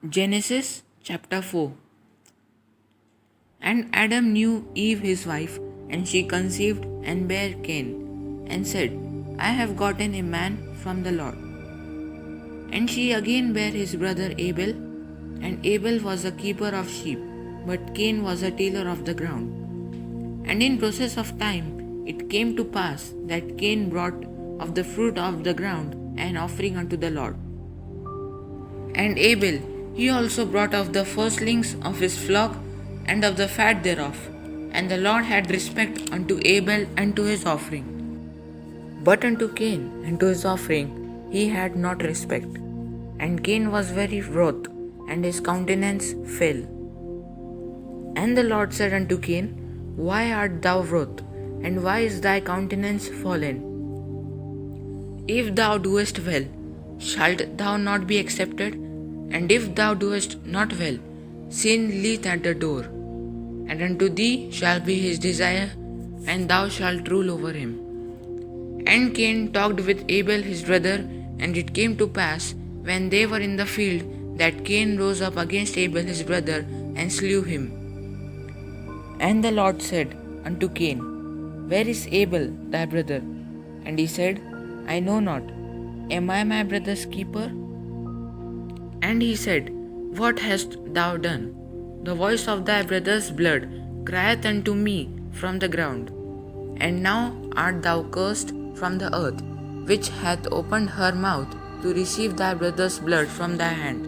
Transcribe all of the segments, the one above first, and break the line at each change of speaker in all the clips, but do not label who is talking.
Genesis chapter 4. And Adam knew Eve his wife, and she conceived and bare Cain, and said, I have gotten a man from the Lord. And she again bare his brother Abel, and Abel was a keeper of sheep, but Cain was a tiller of the ground. And in process of time it came to pass that Cain brought of the fruit of the ground an offering unto the Lord. And Abel, he also brought of the firstlings of his flock and of the fat thereof. And the Lord had respect unto Abel and to his offering. But unto Cain and to his offering he had not respect. And Cain was very wroth, and his countenance fell. And the Lord said unto Cain, Why art thou wroth, and why is thy countenance fallen? If thou doest well, shalt thou not be accepted? And if thou doest not well, sin lieth at the door. And unto thee shall be his desire, and thou shalt rule over him. And Cain talked with Abel his brother, and it came to pass, when they were in the field, that Cain rose up against Abel his brother, and slew him. And the Lord said unto Cain, Where is Abel thy brother? And he said, I know not. Am I my brother's keeper? And he said, What hast thou done? The voice of thy brother's blood crieth unto me from the ground. And now art thou cursed from the earth, which hath opened her mouth to receive thy brother's blood from thy hand.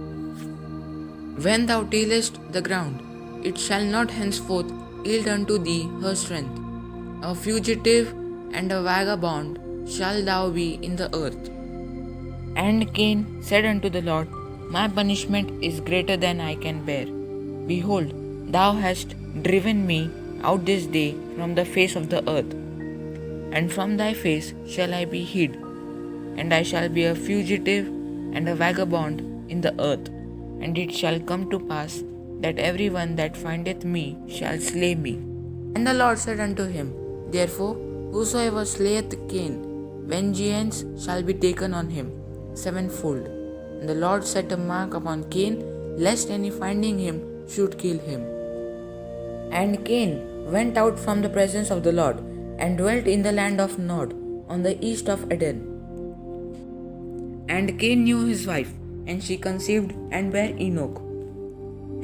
When thou tillest the ground, it shall not henceforth yield unto thee her strength. A fugitive and a vagabond shalt thou be in the earth. And Cain said unto the Lord, My punishment is greater than I can bear. Behold, thou hast driven me out this day from the face of the earth, and from thy face shall I be hid, and I shall be a fugitive and a vagabond in the earth. And it shall come to pass that every one that findeth me shall slay me. And the Lord said unto him, Therefore, whosoever slayeth Cain, vengeance shall be taken on him sevenfold. And the Lord set a mark upon Cain, lest any finding him should kill him. And Cain went out from the presence of the Lord, and dwelt in the land of Nod, on the east of Eden. And Cain knew his wife, and she conceived and bare Enoch.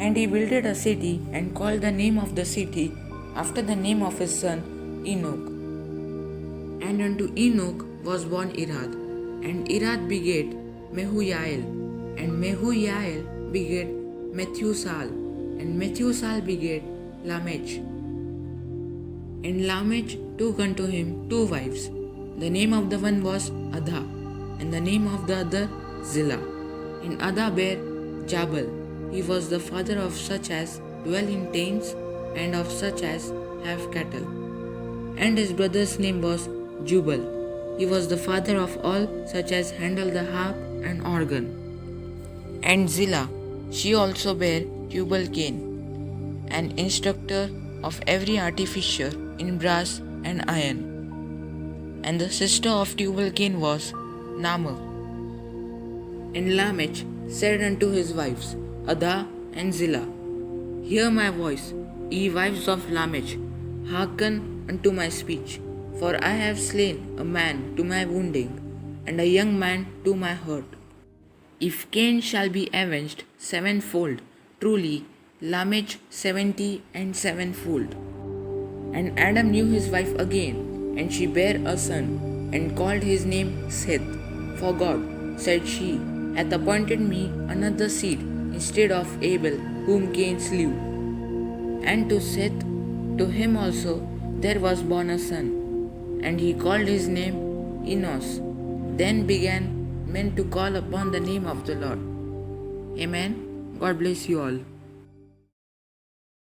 And he builded a city, and called the name of the city after the name of his son Enoch. And unto Enoch was born Irad, and Irad begat Mehujael, and Mehujael begat Methusal, and Methusal begat Lamech. And Lamech took unto him 2 wives. The name of the one was Ada, and the name of the other Zillah. And Ada bare Jabal. He was the father of such as dwell in tents, and of such as have cattle. And his brother's name was Jubal. He was the father of all such as handle the harp and organ. And Zillah, she also bare Tubal-Cain, an instructor of every artificer in brass and iron. And the sister of Tubal-Cain was Naamah. And Lamech said unto his wives, Ada and Zillah, Hear my voice, ye wives of Lamech, hearken unto my speech. For I have slain a man to my wounding, and a young man to my hurt. If Cain shall be avenged sevenfold, truly Lamech 70 and sevenfold. And Adam knew his wife again, and she bare a son, and called his name Seth. For God, said she, hath appointed me another seed instead of Abel, whom Cain slew. And to Seth, to him also there was born a son, and he called his name Enos. Then began men to call upon the name of the Lord. Amen. God bless you all.